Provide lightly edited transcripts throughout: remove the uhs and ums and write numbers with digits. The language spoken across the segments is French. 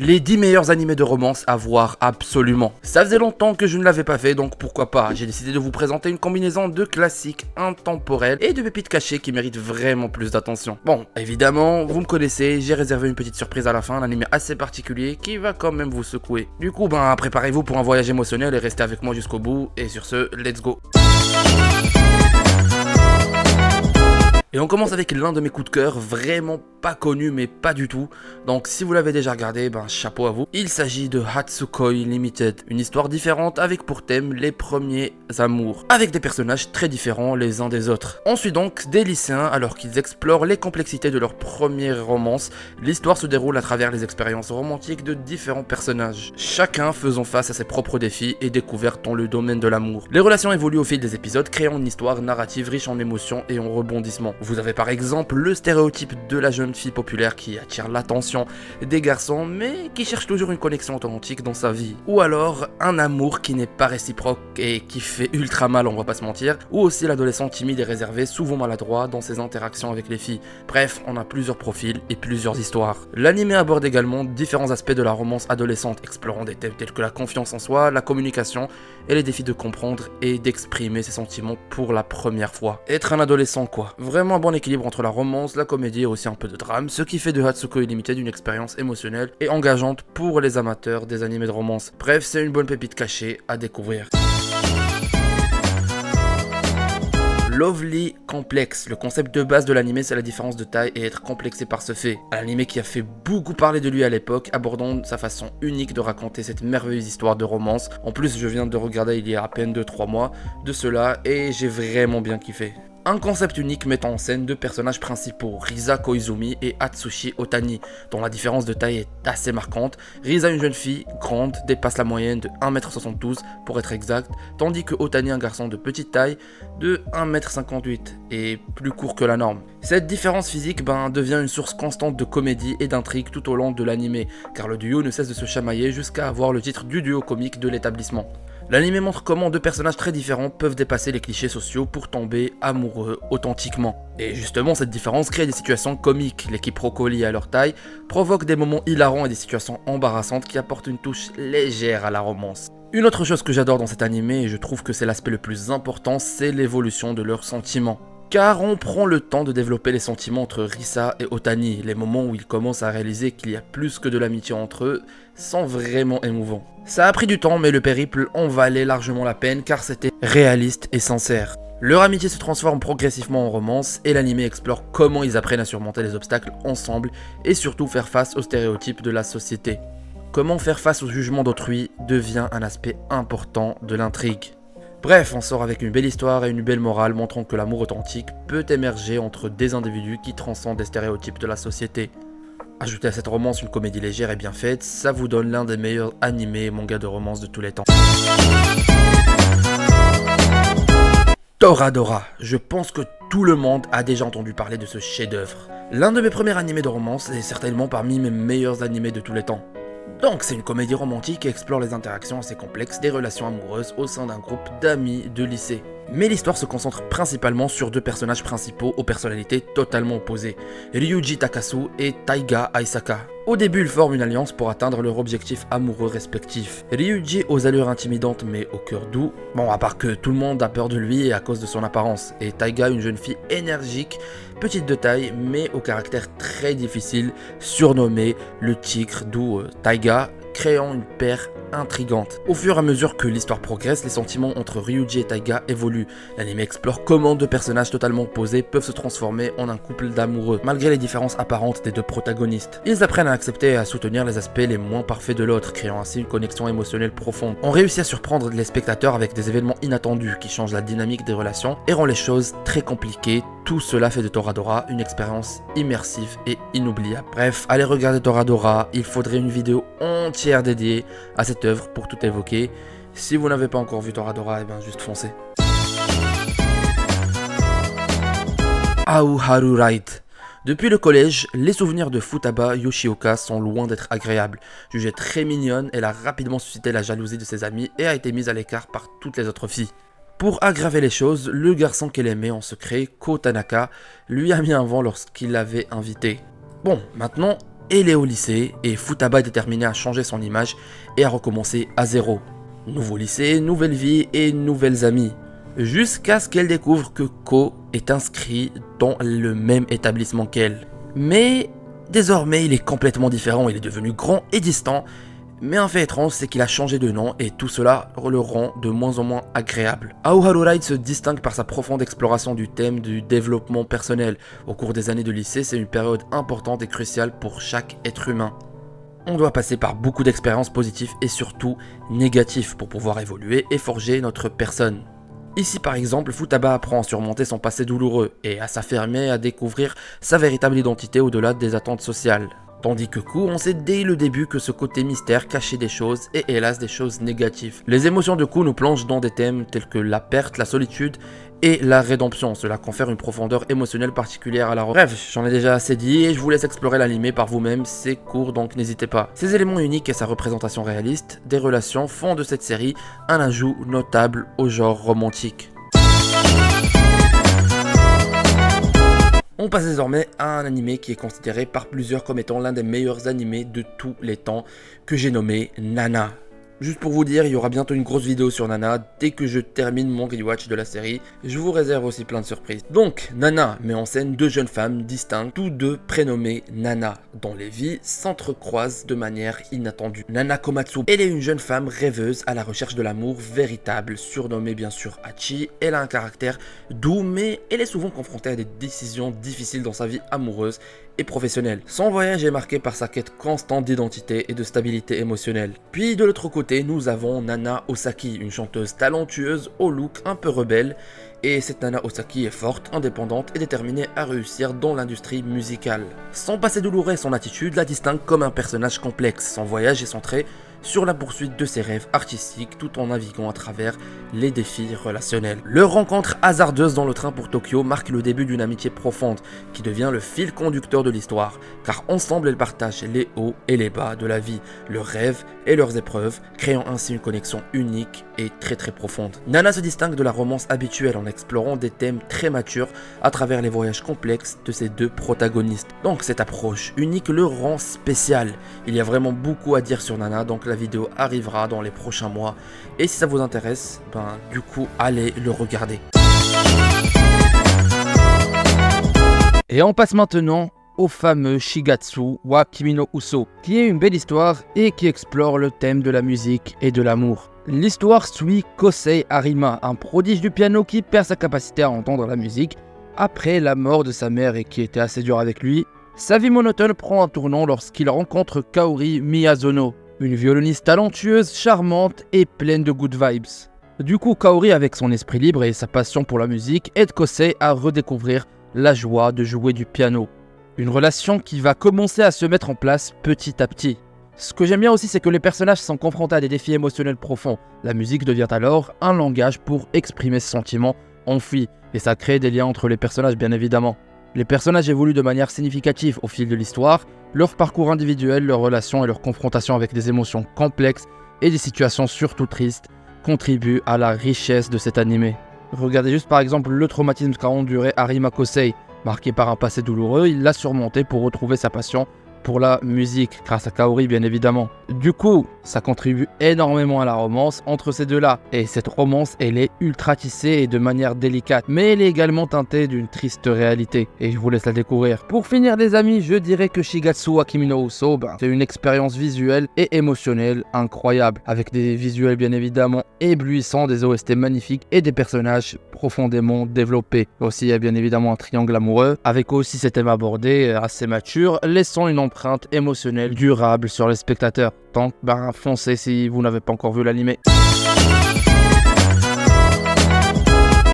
les 10 meilleurs animés de romance à voir absolument. Ça faisait longtemps que je ne l'avais pas fait, donc pourquoi pas. J'ai décidé de vous présenter une combinaison de classiques intemporels et de pépites cachées qui méritent vraiment plus d'attention. Bon, évidemment, vous me connaissez, j'ai réservé une petite surprise à la fin, un animé assez particulier qui va quand même vous secouer. Du coup, préparez-vous pour un voyage émotionnel et restez avec moi jusqu'au bout. Et sur ce, let's go. Et on commence avec l'un de mes coups de cœur, vraiment pas connu mais pas du tout. Donc si vous l'avez déjà regardé, chapeau à vous. Il s'agit de Hatsukoi Limited, une histoire différente avec pour thème les premiers amours, avec des personnages très différents les uns des autres. On suit donc des lycéens alors qu'ils explorent les complexités de leur première romance. L'histoire se déroule à travers les expériences romantiques de différents personnages, chacun faisant face à ses propres défis et découvertes dans le domaine de l'amour. Les relations évoluent au fil des épisodes, créant une histoire narrative riche en émotions et en rebondissements. Vous avez par exemple le stéréotype de la jeune fille populaire qui attire l'attention des garçons mais qui cherche toujours une connexion authentique dans sa vie. Ou alors un amour qui n'est pas réciproque et qui fait ultra mal, on va pas se mentir. Ou aussi l'adolescent timide et réservé, souvent maladroit dans ses interactions avec les filles. Bref, on a plusieurs profils et plusieurs histoires. L'anime aborde également différents aspects de la romance adolescente, explorant des thèmes tels que la confiance en soi, la communication et les défis de comprendre et d'exprimer ses sentiments pour la première fois. Être un adolescent quoi. Vraiment un bon équilibre entre la romance, la comédie et aussi un peu de drame, ce qui fait de Hatsukoi Limited une expérience émotionnelle et engageante pour les amateurs des animés de romance. Bref, c'est une bonne pépite cachée à découvrir. Lovely Complex. Le concept de base de l'anime, c'est la différence de taille et être complexé par ce fait. Un anime qui a fait beaucoup parler de lui à l'époque, abordant sa façon unique de raconter cette merveilleuse histoire de romance. En plus, je viens de regarder il y a à peine 2-3 mois de cela et j'ai vraiment bien kiffé. Un concept unique mettant en scène deux personnages principaux, Risa Koizumi et Atsushi Otani, dont la différence de taille est assez marquante. Risa, une jeune fille grande, dépasse la moyenne de 1m72 pour être exact, tandis que Otani, un garçon de petite taille, de 1m58 et plus court que la norme. Cette différence physique devient une source constante de comédie et d'intrigue tout au long de l'anime, car le duo ne cesse de se chamailler jusqu'à avoir le titre du duo comique de l'établissement. L'anime montre comment deux personnages très différents peuvent dépasser les clichés sociaux pour tomber amoureux authentiquement. Et justement, cette différence crée des situations comiques. Les quiproquos liés à leur taille provoquent des moments hilarants et des situations embarrassantes qui apportent une touche légère à la romance. Une autre chose que j'adore dans cet anime, et je trouve que c'est l'aspect le plus important, c'est l'évolution de leurs sentiments. Car on prend le temps de développer les sentiments entre Risa et Otani, les moments où ils commencent à réaliser qu'il y a plus que de l'amitié entre eux, sont vraiment émouvants. Ça a pris du temps, mais le périple en valait largement la peine car c'était réaliste et sincère. Leur amitié se transforme progressivement en romance et l'anime explore comment ils apprennent à surmonter les obstacles ensemble et surtout faire face aux stéréotypes de la société. Comment faire face au jugement d'autrui devient un aspect important de l'intrigue. Bref, on sort avec une belle histoire et une belle morale montrant que l'amour authentique peut émerger entre des individus qui transcendent les stéréotypes de la société. Ajoutez à cette romance une comédie légère et bien faite, ça vous donne l'un des meilleurs animés et mangas de romance de tous les temps. Toradora, je pense que tout le monde a déjà entendu parler de ce chef-d'œuvre. L'un de mes premiers animés de romance est certainement parmi mes meilleurs animés de tous les temps. Donc c'est une comédie romantique qui explore les interactions assez complexes des relations amoureuses au sein d'un groupe d'amis de lycée. Mais l'histoire se concentre principalement sur deux personnages principaux aux personnalités totalement opposées, Ryuji Takasu et Taiga Aisaka. Au début, ils forment une alliance pour atteindre leur objectif amoureux respectif. Ryuji aux allures intimidantes mais au cœur doux, à part que tout le monde a peur de lui à cause de son apparence, et Taiga une jeune fille énergique, petite de taille mais au caractère très difficile, surnommée le tigre, d'où Taiga, créant une paire intrigante. Au fur et à mesure que l'histoire progresse, les sentiments entre Ryuji et Taiga évoluent. L'anime explore comment deux personnages totalement opposés peuvent se transformer en un couple d'amoureux, malgré les différences apparentes des deux protagonistes. Ils apprennent à accepter et à soutenir les aspects les moins parfaits de l'autre, créant ainsi une connexion émotionnelle profonde. On réussit à surprendre les spectateurs avec des événements inattendus qui changent la dynamique des relations et rend les choses très compliquées. Tout cela fait de Toradora une expérience immersive et inoubliable. Bref, allez regarder Toradora, il faudrait une vidéo entière dédiée à cette œuvre pour tout évoquer. Si vous n'avez pas encore vu Toradora, juste foncez. Aoharu Ride. Depuis le collège, les souvenirs de Futaba Yoshioka sont loin d'être agréables. Jugée très mignonne, elle a rapidement suscité la jalousie de ses amis et a été mise à l'écart par toutes les autres filles. Pour aggraver les choses, le garçon qu'elle aimait en secret, Ko Tanaka, lui a mis un vent lorsqu'il l'avait invité. Bon, maintenant, elle est au lycée et Futaba est déterminé à changer son image et à recommencer à zéro. Nouveau lycée, nouvelle vie et nouvelles amies. Jusqu'à ce qu'elle découvre que Ko est inscrit dans le même établissement qu'elle. Mais désormais il est complètement différent, il est devenu grand et distant. Mais un fait étrange, c'est qu'il a changé de nom et tout cela le rend de moins en moins agréable. Aoharu Ride se distingue par sa profonde exploration du thème du développement personnel. Au cours des années de lycée, c'est une période importante et cruciale pour chaque être humain. On doit passer par beaucoup d'expériences positives et surtout négatives pour pouvoir évoluer et forger notre personne. Ici par exemple, Futaba apprend à surmonter son passé douloureux et à s'affirmer à découvrir sa véritable identité au-delà des attentes sociales. Tandis que Ku, on sait dès le début que ce côté mystère cachait des choses et hélas des choses négatives. Les émotions de Ku nous plongent dans des thèmes tels que la perte, la solitude et la rédemption. Cela confère une profondeur émotionnelle particulière à la romance. Bref, j'en ai déjà assez dit et je vous laisse explorer l'anime par vous-même, c'est court donc n'hésitez pas. Ces éléments uniques et sa représentation réaliste des relations font de cette série un ajout notable au genre romantique. On passe désormais à un animé qui est considéré par plusieurs comme étant l'un des meilleurs animés de tous les temps, que j'ai nommé Nana. Juste pour vous dire, il y aura bientôt une grosse vidéo sur Nana dès que je termine mon rewatch de la série. Je vous réserve aussi plein de surprises. Donc, Nana met en scène deux jeunes femmes distinctes, tous deux prénommées Nana, dont les vies s'entrecroisent de manière inattendue. Nana Komatsu, elle est une jeune femme rêveuse à la recherche de l'amour véritable, surnommée bien sûr Hachi. Elle a un caractère doux, mais elle est souvent confrontée à des décisions difficiles dans sa vie amoureuse et professionnelle. Son voyage est marqué par sa quête constante d'identité et de stabilité émotionnelle. Puis de l'autre côté, nous avons Nana Osaki, une chanteuse talentueuse au look un peu rebelle. Et cette Nana Osaki est forte, indépendante et déterminée à réussir dans l'industrie musicale. Son passé douloureux et son attitude la distinguent comme un personnage complexe. Son voyage est centré sur la poursuite de ses rêves artistiques tout en naviguant à travers les défis relationnels. Leur rencontre hasardeuse dans le train pour Tokyo marque le début d'une amitié profonde qui devient le fil conducteur de l'histoire, car ensemble elles partagent les hauts et les bas de la vie, leurs rêves et leurs épreuves, créant ainsi une connexion unique et très profonde. Nana se distingue de la romance habituelle en explorant des thèmes très matures à travers les voyages complexes de ses deux protagonistes. Donc cette approche unique le rend spécial. Il y a vraiment beaucoup à dire sur Nana, donc la vidéo arrivera dans les prochains mois. Et si ça vous intéresse, du coup, allez le regarder. Et on passe maintenant au fameux Shigatsu wa Kimi no Uso, qui est une belle histoire et qui explore le thème de la musique et de l'amour. L'histoire suit Kosei Arima, un prodige du piano qui perd sa capacité à entendre la musique après la mort de sa mère et qui était assez dur avec lui. Sa vie monotone prend un tournant lorsqu'il rencontre Kaori Miyazono, une violoniste talentueuse, charmante et pleine de good vibes. Du coup, Kaori, avec son esprit libre et sa passion pour la musique, aide Kosei à redécouvrir la joie de jouer du piano. Une relation qui va commencer à se mettre en place petit à petit. Ce que j'aime bien aussi, c'est que les personnages sont confrontés à des défis émotionnels profonds. La musique devient alors un langage pour exprimer ses sentiments enfouis, et ça crée des liens entre les personnages bien évidemment. Les personnages évoluent de manière significative au fil de l'histoire, leur parcours individuel, leurs relations et leurs confrontations avec des émotions complexes et des situations surtout tristes contribuent à la richesse de cet animé. Regardez juste par exemple le traumatisme qu'a enduré Arima Kosei. Marqué par un passé douloureux, il l'a surmonté pour retrouver sa passion pour la musique, grâce à Kaori bien évidemment. Du coup, ça contribue énormément à la romance entre ces deux-là. Et cette romance, elle est ultra tissée et de manière délicate, mais elle est également teintée d'une triste réalité. Et je vous laisse la découvrir. Pour finir les amis, je dirais que Shigatsu wa Kimi no Uso, c'est une expérience visuelle et émotionnelle incroyable, avec des visuels bien évidemment éblouissants, des OST magnifiques et des personnages profondément développés. Aussi, il y a bien évidemment un triangle amoureux, avec aussi ces thèmes abordés assez matures, laissant une empreinte émotionnelle durable sur les spectateurs. Donc, foncez si vous n'avez pas encore vu l'anime.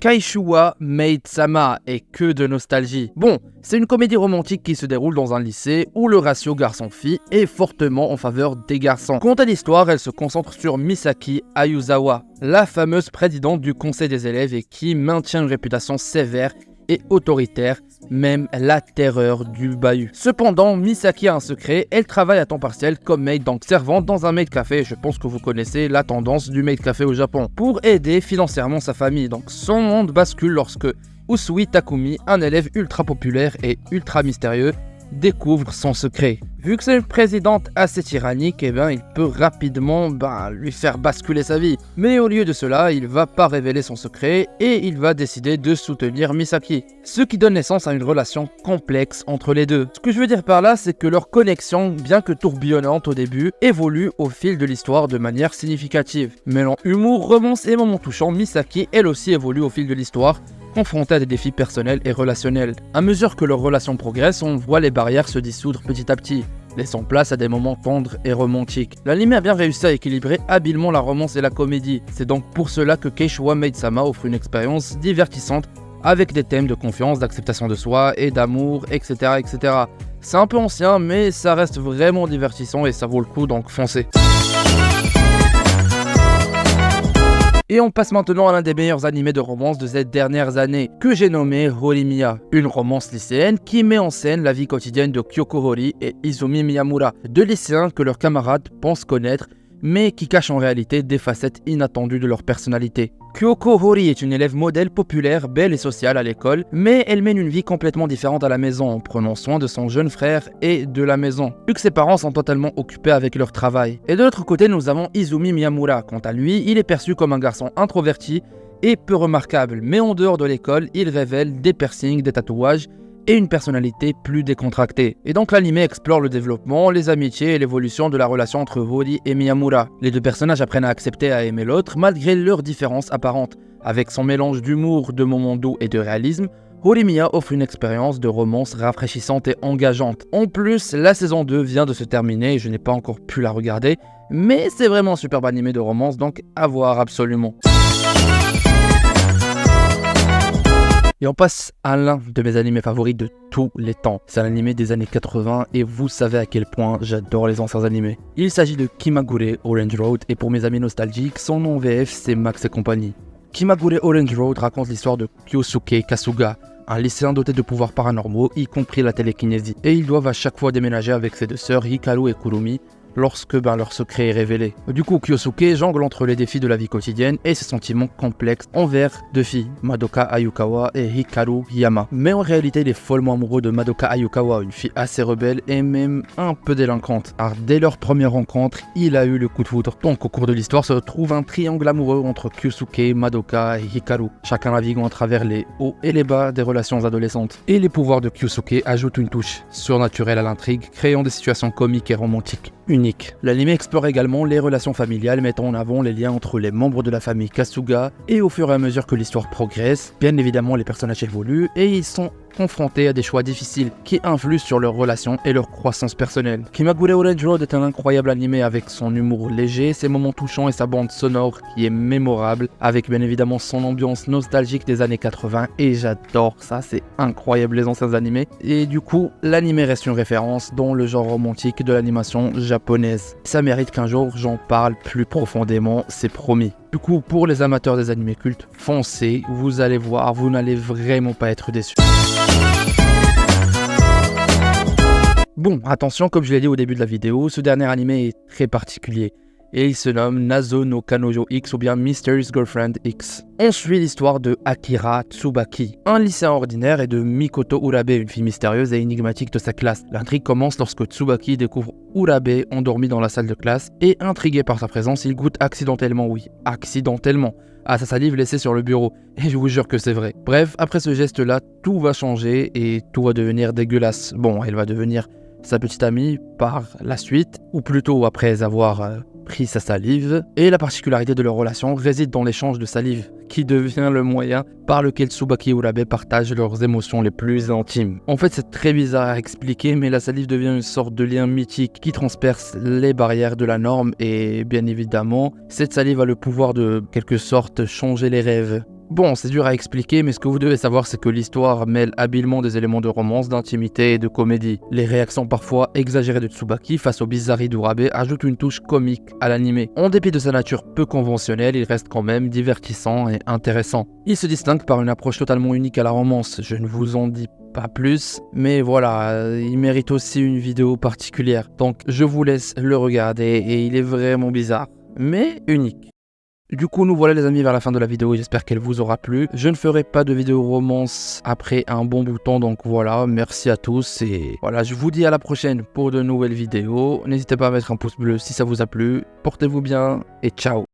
Kaishuwa Maid-sama, et que de nostalgie. Bon, c'est une comédie romantique qui se déroule dans un lycée où le ratio garçon-fille est fortement en faveur des garçons. Quant à l'histoire, elle se concentre sur Misaki Ayuzawa, la fameuse présidente du conseil des élèves et qui maintient une réputation sévère et autoritaire, même la terreur du bahut. Cependant, Misaki a un secret, elle travaille à temps partiel comme maid, donc servante dans un maid café. Je pense que vous connaissez la tendance du maid café au Japon, pour aider financièrement sa famille. Donc son monde bascule lorsque Usui Takumi, un élève ultra populaire et ultra mystérieux, découvre son secret. Vu que c'est une présidente assez tyrannique, il peut rapidement lui faire basculer sa vie. Mais au lieu de cela, il va pas révéler son secret et il va décider de soutenir Misaki. Ce qui donne naissance à une relation complexe entre les deux. Ce que je veux dire par là, c'est que leur connexion, bien que tourbillonnante au début, évolue au fil de l'histoire de manière significative. Mêlant humour, romance et moments touchants, Misaki elle aussi évolue au fil de l'histoire, confrontée à des défis personnels et relationnels. À mesure que leur relation progresse, on voit les barrières se dissoudre petit à petit, laissant place à des moments tendres et romantiques. L'anime a bien réussi à équilibrer habilement la romance et la comédie. C'est donc pour cela que Keishwa Maid-sama offre une expérience divertissante avec des thèmes de confiance, d'acceptation de soi et d'amour, etc. etc. C'est un peu ancien, mais ça reste vraiment divertissant et ça vaut le coup, donc foncez. Et on passe maintenant à l'un des meilleurs animés de romance de ces dernières années, que j'ai nommé Horimiya, une romance lycéenne qui met en scène la vie quotidienne de Kyoko Hori et Izumi Miyamura, deux lycéens que leurs camarades pensent connaître, mais qui cachent en réalité des facettes inattendues de leur personnalité. Kyoko Hori est une élève modèle populaire, belle et sociale à l'école, mais elle mène une vie complètement différente à la maison, en prenant soin de son jeune frère et de la maison, vu que ses parents sont totalement occupés avec leur travail. Et de l'autre côté, nous avons Izumi Miyamura. Quant à lui, il est perçu comme un garçon introverti et peu remarquable, mais en dehors de l'école, il révèle des piercings, des tatouages, et une personnalité plus décontractée. Et donc l'anime explore le développement, les amitiés et l'évolution de la relation entre Hori et Miyamura. Les deux personnages apprennent à accepter et à aimer l'autre malgré leurs différences apparentes. Avec son mélange d'humour, de moments doux et de réalisme, Horimiya offre une expérience de romance rafraîchissante et engageante. En plus, la saison 2 vient de se terminer et je n'ai pas encore pu la regarder, mais c'est vraiment un superbe animé de romance, donc à voir absolument. Et on passe à l'un de mes animés favoris de tous les temps. C'est un animé des années 80 et vous savez à quel point j'adore les anciens animés. Il s'agit de Kimagure Orange Road et pour mes amis nostalgiques, son nom VF c'est Max et compagnie. Kimagure Orange Road raconte l'histoire de Kyosuke Kasuga, un lycéen doté de pouvoirs paranormaux, y compris la télékinésie. Et ils doivent à chaque fois déménager avec ses deux sœurs Hikaru et Kurumi, lorsque leur secret est révélé. Du coup, Kyosuke jongle entre les défis de la vie quotidienne et ses sentiments complexes envers deux filles, Madoka Ayukawa et Hikaru Yama. Mais en réalité, il est follement amoureux de Madoka Ayukawa, une fille assez rebelle et même un peu délinquante. Alors dès leur première rencontre, il a eu le coup de foudre. Donc au cours de l'histoire se trouve un triangle amoureux entre Kyosuke, Madoka et Hikaru, chacun naviguant à travers les hauts et les bas des relations adolescentes. Et les pouvoirs de Kyosuke ajoutent une touche surnaturelle à l'intrigue, créant des situations comiques et romantiques unique. L'anime explore également les relations familiales, mettant en avant les liens entre les membres de la famille Kasuga, et au fur et à mesure que l'histoire progresse, bien évidemment les personnages évoluent et ils sont confrontés à des choix difficiles qui influent sur leurs relations et leur croissance personnelle. Kimagure Orange Road est un incroyable animé avec son humour léger, ses moments touchants et sa bande sonore qui est mémorable, avec bien évidemment son ambiance nostalgique des années 80 et j'adore ça, c'est incroyable les anciens animés. Et du coup, l'anime reste une référence dans le genre romantique de l'animation japonaise. Ça mérite qu'un jour j'en parle plus profondément, c'est promis. Du coup, pour les amateurs des animés cultes, foncez, vous allez voir, vous n'allez vraiment pas être déçus. Bon, attention, comme je l'ai dit au début de la vidéo, ce dernier animé est très particulier. Et il se nomme Nazo no Kanojo X ou bien Mysterious Girlfriend X. On suit l'histoire de Akira Tsubaki, un lycéen ordinaire, et de Mikoto Urabe, une fille mystérieuse et énigmatique de sa classe. L'intrigue commence lorsque Tsubaki découvre Urabe endormi dans la salle de classe et intrigué par sa présence, il goûte accidentellement, à sa salive laissée sur le bureau. Et je vous jure que c'est vrai. Bref, après ce geste-là, tout va changer et tout va devenir dégueulasse. Bon, elle va devenir sa petite amie par la suite, ou plutôt après avoir pris sa salive, et la particularité de leur relation réside dans l'échange de salive, qui devient le moyen par lequel Tsubaki et Urabe partagent leurs émotions les plus intimes. En fait, c'est très bizarre à expliquer, mais la salive devient une sorte de lien mythique qui transperce les barrières de la norme, et bien évidemment, cette salive a le pouvoir de, quelque sorte, changer les rêves. Bon, c'est dur à expliquer, mais ce que vous devez savoir, c'est que l'histoire mêle habilement des éléments de romance, d'intimité et de comédie. Les réactions parfois exagérées de Tsubaki face aux bizarreries d'Urabe ajoutent une touche comique à l'anime. En dépit de sa nature peu conventionnelle, il reste quand même divertissant et intéressant. Il se distingue par une approche totalement unique à la romance, je ne vous en dis pas plus, mais voilà, il mérite aussi une vidéo particulière. Donc je vous laisse le regarder et il est vraiment bizarre, mais unique. Du coup, nous voilà les amis vers la fin de la vidéo, j'espère qu'elle vous aura plu. Je ne ferai pas de vidéo romance après un bon bout de temps, donc voilà, merci à tous et voilà, je vous dis à la prochaine pour de nouvelles vidéos. N'hésitez pas à mettre un pouce bleu si ça vous a plu, portez-vous bien et ciao.